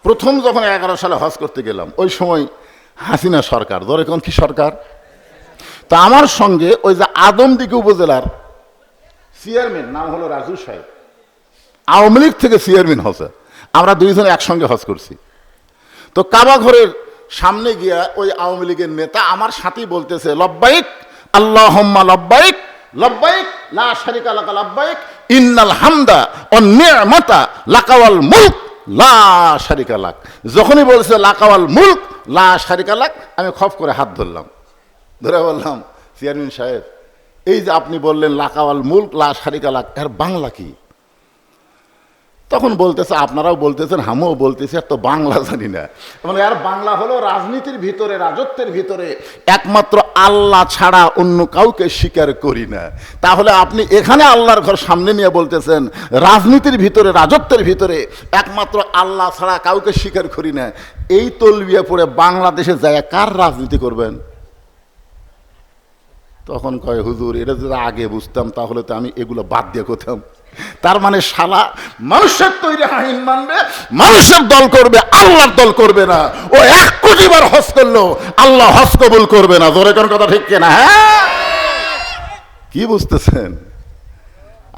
প্রথম যখন 11 সালে হজ করতে গেলাম, ওই সময় হাসিনা সরকার, ধরে কোন কি সরকার, তা আমার সঙ্গে ওই যে আদমদীঘি উপজেলার চেয়ারম্যান, নাম হলো রাজু সাহেব, আওয়ামী লীগ থেকে চেয়ারম্যান হচ্ছে, আমরা দুইজনে একসঙ্গে হজ করছি। তো কাবা ঘরের সামনে গিয়া ওই আওয়ামী লীগের নেতা আমার সাথেই বলতেছে, লব্বাইক আল্লাহুম্মা লব্বাইক লব্বাইক লা শারিকা লাকা লব্বাইক ইন্নাল হামদা ওয়ান নি'মাতা লাকা ওয়াল মুলক লা শারিকা লাক। যখনই বলছে লাকা ওয়াল মুলক লা শারিকা লাক, আমি খপ করে হাত ধরলাম, ধরে বললাম, চেয়ারম্যান সাহেব, এই যে আপনি বললেন লাকা ওয়াল মুলক লা শারিকা লাক, এর বাংলা কি? তখন বলতেছে, আপনারাও বলতেছেন, আমিও বলতেছি, আর তো বাংলা জানি না। মানে আর বাংলা হলো রাজনীতির ভিতরে, রাজত্বের ভিতরে একমাত্র আল্লাহ ছাড়া অন্য কাউকে স্বীকার করি না। তাহলে আপনি এখানে আল্লাহর ঘর সামনে নিয়ে বলতেছেন রাজনীতির ভিতরে, রাজত্বের ভিতরে একমাত্র আল্লাহ ছাড়া কাউকে স্বীকার করি না, এই তলবিয়া পড়ে বাংলাদেশে যায় কার রাজনীতি করবেন? তখন কয়, হুজুর, এটা যদি আগে বুঝতাম তাহলে তো আমি এগুলো বাদ দিয়ে করতাম। তার মানে শালা মানুষের তৈরি আইন মানবে, মানুষের দল করবে, আল্লাহর দল করবে না। ও 1 কোটি বার হজ করলো, আল্লাহ হজ কবুল করবে না। জোরে কোন কথা ঠিক কিনা? হ্যাঁ, কি বুঝতেছেন?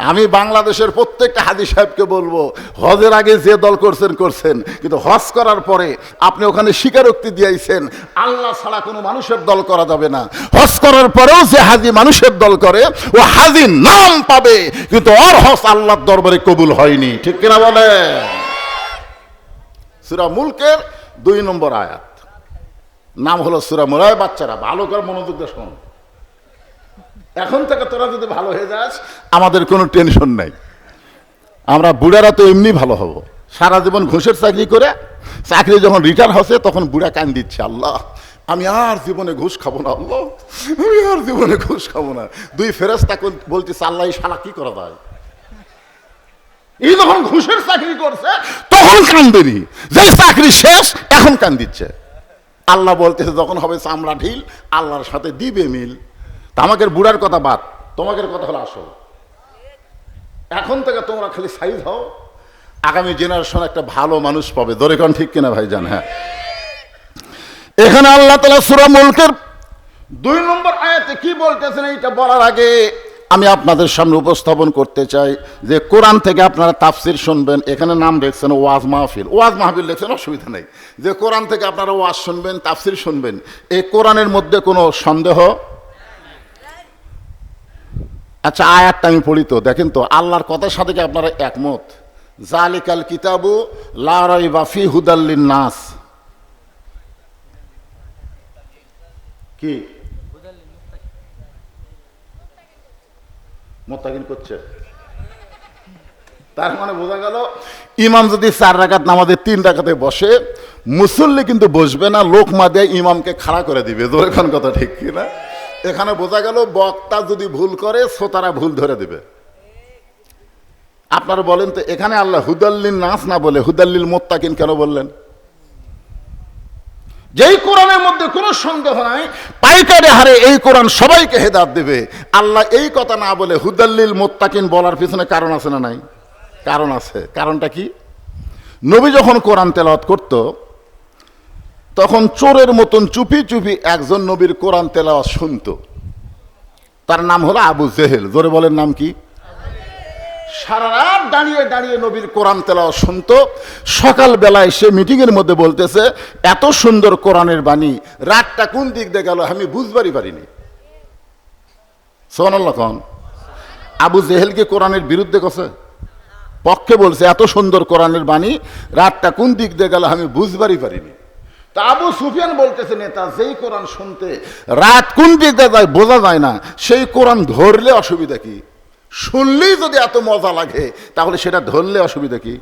আমি বাংলাদেশের প্রত্যেকটা হাজী সাহেবকে বলবো, হজের আগে যে দল করছেন করছেন, কিন্তু হজ করার পরে আপনি ওখানে স্বীকারোক্তি দিয়েছেন আল্লাহ ছাড়া কোনো মানুষের দল করা যাবে না। হজ করার পরেও যে হাজী মানুষের দল করে ও হাজী নাম পাবে, কিন্তু ওর হজ আল্লাহর দরবারে কবুল হয়নি। ঠিক কিনা বলে? সূরা মুলকের 2 নম্বর আয়াত, নাম হলো সূরা মুলক। বাচ্চারা ভালো করে মনোযোগ দিয়ে শোন, এখন থেকে তোরা যদি ভালো হয়ে যাস আমাদের কোনো টেনশন নাই। আমরা বুড়ারা তো এমনি ভালো হব, সারা জীবন ঘুষের চাকরি করে, চাকরি যখন রিটায়ার হচ্ছে তখন বুড়া কান দিচ্ছে, আল্লাহ আমি আর জীবনে ঘুষ খাবো না, আল্লাহ আমি আর জীবনে ঘুষ খাবো না। 2 ফেরেশতা বলতেছে, আল্লাহ এই শালা কি করা যায়? এই যখন ঘুষের চাকরি করছে তখন কান্দেনি, যে চাকরি শেষ এখন কান দিচ্ছে। আল্লাহ বলতেছে, যখন হবে চামড়া ঢিল আল্লাহর সাথে দিবে মিল। আমাদের বুড়ার কথা বাদ, তোমাদের কথা হলো আসল। এখন থেকে তোমরা খালি সাইজ হও, আগামী জেনারেশন একটা ভালো মানুষ পাবে। দরেকন ঠিক কিনা ভাইজান? হ্যাঁ, এখানে আল্লাহ তাআলা সূরা মুলকের 2 নম্বর আয়াতে কি বলতেছেন, এইটা বলার আগে আমি আপনাদের সামনে উপস্থাপন করতে চাই যে কোরআন থেকে আপনারা তাফসির শুনবেন। এখানে নাম দেখছেন ওয়াজ মাহফিল, ওয়াজ মাহফিল দেখছেন, অসুবিধা নেই। যে কোরআন থেকে আপনারা ওয়াজ শুনবেন, তাফসির শুনবেন, এই কোরআনের মধ্যে কোনো সন্দেহ? আচ্ছা, আয়াতটা আমি পড়ি তো, দেখেন তো আল্লাহর কথার সাথে কি আপনারা একমত? জালিকাল কিতাবু লা রাইবা ফি হুদাল লিন-নাস। কি মুত্তাকিন করছে? তার মানে বোঝা গেল ইমাম যদি 4 রাকাত নামাজে 3 রাকাতে বসে, মুসল্লি কিন্তু বসবে না, লোকমা দিয়ে ইমামকে খাড়া করে দিবে। এখন কথা ঠিক কিনা? এখানে বোঝা গেল বক্তা যদি ভুল করে শ্রোতারা ভুল ধরে দিবে। আপনারা বলেন তো, এখানে আল্লাহ হুদাল্লিন নাস না বলে হুদাল্লিল মুত্তাকিন কেন বললেন? যেই কোরআনের মধ্যে কোনো সন্দেহ নাই পাইকারি হারে এই কোরআন সবাইকে হেদায়েত দেবে, আল্লাহ এই কথা না বলে হুদাল্লিল মুত্তাকিন বলার পিছনে কারণ আছে না নাই? কারণ আছে। কারণটা কি? নবী যখন কোরআন তেলাওয়াত করত তখন চোরের মতন চুপি চুপি একজন নবীর কোরআন তেলাওয়াত শুনত। তার নাম হলো আবু জেহেল। জোরে বলেন, নাম কি? সারা রাত দাঁড়িয়ে দাঁড়িয়ে নবীর কোরআন তেলাওয়াত শুনত। সকাল বেলায় সে মিটিংয়ের মধ্যে বলতেছে, এত সুন্দর কোরআনের বাণী, রাতটা কোন দিক দিয়ে গেল আমি বুঝবারই পারিনি। সুবহানাল্লাহ। কোন আবু জেহেলকে কোরআনের বিরুদ্ধে কছে? পক্ষে বলছে, এত সুন্দর কোরআনের বাণী, রাতটা কোন দিক দিয়ে গেল আমি বুঝবারই পারিনি। তা আবু সুফিয়ান বলতেছে, নেতা যেই কোরআন শুনতে রাত কোন দিক দিয়ে যায় বোঝা যায় না, সেই কোরআন ধরলে অসুবিধা কি? শুনলেই যদি এত মজা লাগে তাহলে সেটা ধরলে অসুবিধা কি?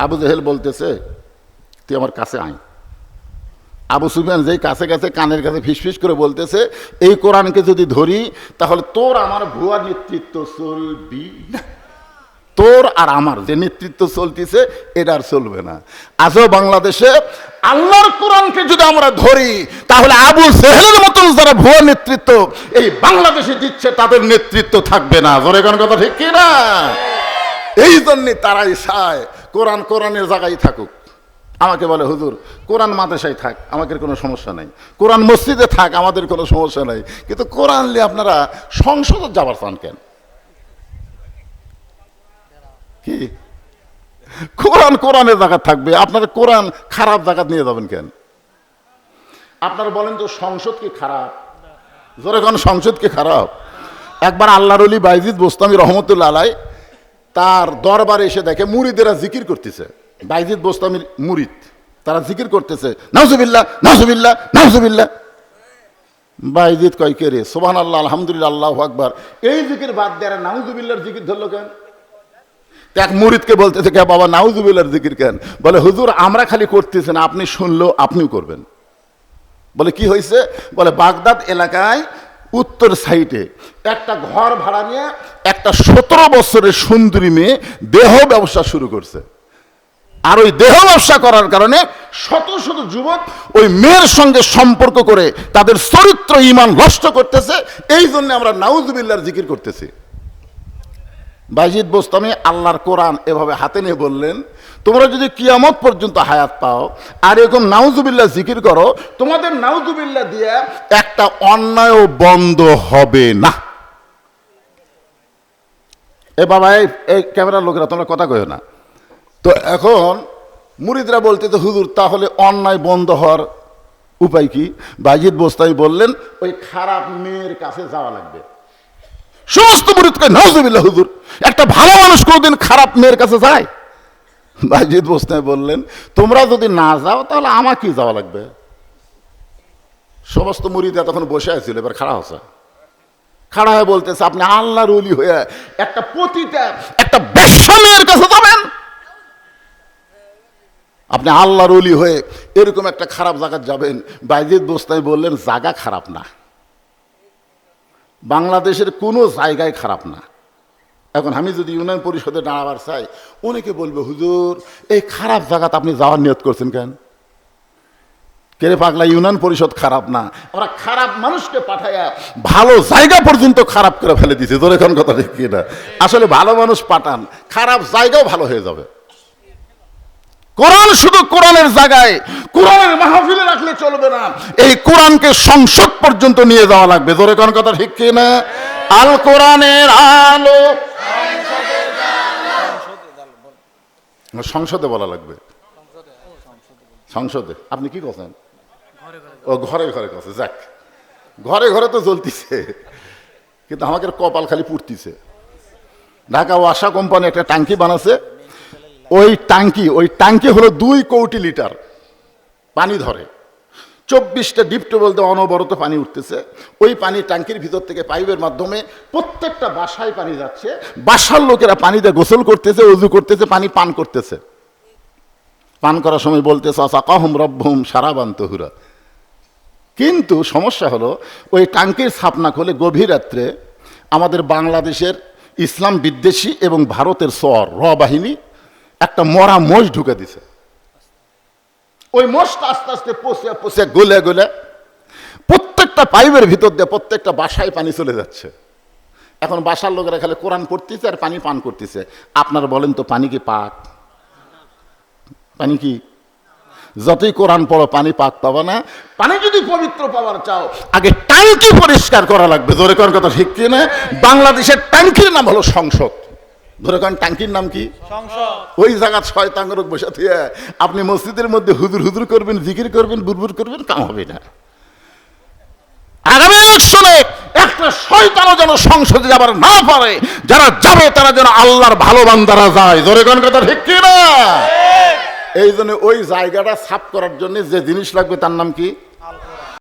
আবু জেহেল বলতেছে, তুই আমার কাছে আয়। আবু সুফিয়ান যেই কাছে কাছে কানের কাছে ফিসফিস করে বলতেছে, এই কোরআনকে যদি ধরি তাহলে তোর আমার ভুয়া নেতৃত্ব চলবি না, তোর আর আমার যে নেতৃত্ব চলতেছে এটা আর চলবে না। আজও বাংলাদেশে আল্লাহর কোরআনকে যদি আমরা ধরি তাহলে আবু জেহেলের মতন যারা ভুয়া নেতৃত্ব এই বাংলাদেশে দিচ্ছে তাদের নেতৃত্ব থাকবে না। জোরে কোন কথা ঠিক কিনা? এই জন্যে তারাই চায় কোরআন কোরআনের জায়গায় থাকুক, আমাকে বলে হুজুর কোরআন মাদ্রাসায় থাক, আমাদের কোনো সমস্যা নাই, কোরআন মসজিদে থাক, আমাদের কোনো সমস্যা নাই, কিন্তু কোরআন নিয়ে আপনারা সংসদে যাবার চান কেন? কি কোরআন কোরআনের জায়গা থাকবে, আপনারা কোরআন খারাপ জায়গা নিয়ে যাবেন কেন? আপনারা বলেন তো সংসদ কি খারাপ? জোরে কোন সংসদ কি খারাপ? একবার আল্লাহর ওলি বাইজিদ বোস্তামি রহমতুল্লাহ আলাই তার দরবারে এসে দেখে মুরিদেরা জিকির করতেছে। বাইজিদ বোস্তামির মুরিদ, তারা জিকির করতেছে, নাউজুবিল্লাহ নাউজুবিল্লাহ নাউজুবিল্লাহ। বাইজিদ কয় কে রে, সুবহানাল্লাহ আলহামদুলিল্লাহ আল্লাহু আকবার, এই জিকির বাদ দিয়ে নাউজুবিল্লাহর জিকির ধরলো কেন? এক মুরিদকে বলতেছে কে বাবা নাউজুবিল্লাহর জিকির কেন? বলে হুজুর আমরা খালি করতেছি না, আপনি শুনলো আপনিও করবেন। বলে কি হয়েছে? বলে বাগদাদ এলাকায় উত্তর সাইডে একটা ঘর ভাড়া নিয়ে একটা 17 বছরের সুন্দরী মেয়ে দেহ ব্যবসা শুরু করছে। আর ওই দেহ ব্যবসা করার কারণে শত শত যুবক ওই মেয়ের সঙ্গে সম্পর্ক করে তাদের চরিত্র ঈমান নষ্ট করতেছে। এই জন্য আমরা নাউজুবিল্লাহর জিকির করতেছি। বাইজিদ বোস্তামি আল্লাহর কোরআন এভাবে হাতে নিয়ে বললেন, তোমরা যদি কিয়ামত পর্যন্ত হায়াত পাও আর এরকম নাউজুবিল্লাহ জিকির করো, তোমাদের নাউজুবিল্লাহ দিয়ে একটা অন্যায় বন্ধ হবে না। এ বাবা এই ক্যামেরার লোকেরা তোমরা কথা কইও না তো। এখন মুরিদরা বলতে তো হুজুর তাহলে অন্যায় বন্ধ হওয়ার উপায় কি? বাইজিদ বোস্তামি বললেন ওই খারাপ মেয়ের কাছে যাওয়া লাগবে। সমস্ত মুরিদ কয় নাউজুবিল্লাহ হুজুর, একটা ভালো মানুষ কোনদিন খারাপ মেয়ের কাছে যায়? বাইজিদ বোস্তামি বললেন তোমরা যদি না যাও তাহলে আমাকে যাওয়া লাগবে। সমস্ত মুরিদরা তখন বসে আছিল, এবার খাড়া হচ্ছে, খাড়া হয়ে বলতেছে আপনি আল্লাহর ওলি হয়ে একটা পতিতা একটা বেশ্যা মেয়ের কাছে যাবেন? আপনি আল্লাহর ওলি হয়ে এরকম একটা খারাপ জায়গা যাবেন? বাইজিদ বোস্তামি বললেন জায়গা খারাপ না, বাংলাদেশের কোনো জায়গায় খারাপ না। এখন আমি যদি ইউনিয়ন পরিষদে দাঁড়াবার চাই, অনেকে বলবে হুজুর এই খারাপ জায়গাতে আপনি যাওয়ার নিয়ত করছেন কেন? কেরে পাগলা, ইউনিয়ন পরিষদ খারাপ না, ওরা খারাপ মানুষকে পাঠায়া ভালো জায়গা পর্যন্ত খারাপ করে ফেলে দিছে। তোর এখন কথা ঠিক কিনা? আসলে ভালো মানুষ পাঠান, খারাপ জায়গাও ভালো হয়ে যাবে। কোরআন শুধু কোরআনের জায়গায় কোরআনের মাহফিলে রাখলে চলবে না, এই কোরআনকে সংসদ পর্যন্ত নিয়ে যাওয়া লাগবে। তোর এখন কথা ঠিক কিনা? আল কোরআনের আলো সংসদে বলা লাগবে। সংসদে আপনি কি করছেন? ও ঘরে ঘরে কথা, যাক ঘরে ঘরে তো জ্বলতিছে, কিন্তু আমাদের কপাল খালি পুড়তিছে। ঢাকা ওয়াসা কোম্পানি একটা ট্যাঙ্কি বানাচ্ছে, ওই ট্যাঙ্কি হলো 2 কোটি লিটার পানি ধরে, 24টা ডিপ টিউবওয়েল দিয়ে অনবরত পানি উঠতেছে। ওই পানি ট্যাঙ্কির ভিতর থেকে পাইপের মাধ্যমে প্রত্যেকটা বাসায় পানি যাচ্ছে, বাসার লোকেরা পানিতে গোসল করতেছে, ওযু করতেছে, পানি পান করতেছে। পান করার সময় বলতেছে আসাকাহুম রব্বুহুম শারাবান তাহুরা। কিন্তু সমস্যা হলো ওই ট্যাঙ্কির ছাপনা খুলে গভীর রাত্রে আমাদের বাংলাদেশের ইসলাম বিদ্বেষী এবং ভারতের র বাহিনী একটা মরা মোষ ঢুকে দিছে। ওই মোষটা আস্তে আস্তে পচে পচে গলে গলে প্রত্যেকটা পাইপের ভিতর দিয়ে প্রত্যেকটা বাসায় পানি চলে যাচ্ছে। এখন বাসার লোকেরা খালি কোরআন পড়তেছে আর পানি পান করতেছে। আপনারা বলেন তো পানি কি পাক? পানি কি? যতই কোরআন পড়ো পানি পাক পাবা না। পানি যদি পবিত্র পাওয়ার চাও আগে ট্যাঙ্কি পরিষ্কার করা লাগবে। ধরে কোন কথা ঠিক কিনা? বাংলাদেশের ট্যাঙ্কির নাম হলো সংসদ। ধরে কোন ট্যাঙ্কির নাম কি? সংসদ। ওই জায়গা শয়তান লোক বসে থেকে আপনি মসজিদের মধ্যে হুজুর হুজুর করবেন, জিকির করবেন, বুরবুর করবেন, কাম হবে না। আগামী ইলেকশনে একটা শয়তানও যেন সংসদে যাবার না পারে, যারা যাবে তারা যেন আল্লাহর ভালো বান্দারা যায়। ধরে কোন কথা ঠিক কিনা? এই জন্য ওই জায়গাটা সাফ করার জন্য যে জিনিস লাগবে তার নাম কি?